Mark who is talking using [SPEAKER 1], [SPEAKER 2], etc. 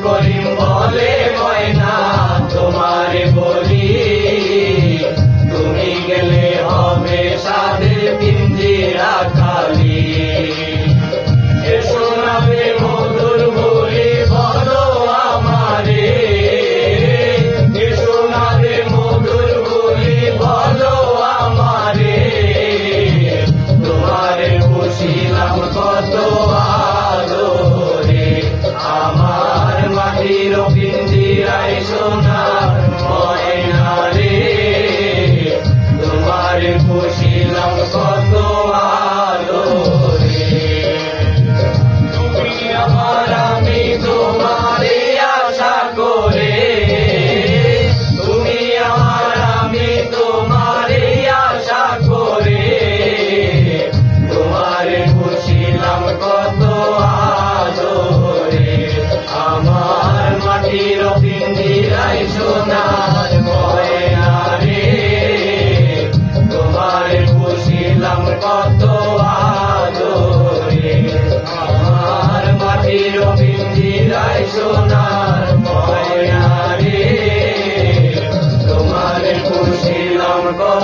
[SPEAKER 1] করিম বলে ময়না তোমারে বলি, তুমি গেলে হবে সাদের পিঞ্জিরা খালি। এসো না বে মধুর বলি বলো আমারে, এসো না বে মধুর বলি বলো আমারে, তোমারে বসিলাম কত আদরে, আমার মাটির পিঞ্জিরায় সোনার ময়না রে, তোমারে বসিলাম কত আদরে। তুমি আমার আমি তোমারে আশা করে, তুমি আমার আমি তোমারে আশা করে, তোমারে বসিলাম কত আদরে, আমার মাটির পিঞ্জিরায় সোনার ময়না রে, তোমারে বসিলাম কত আদরে, আমার মাটির পিঞ্জিরায় সোনার ময়না রে, তোমারে বসিলাম কত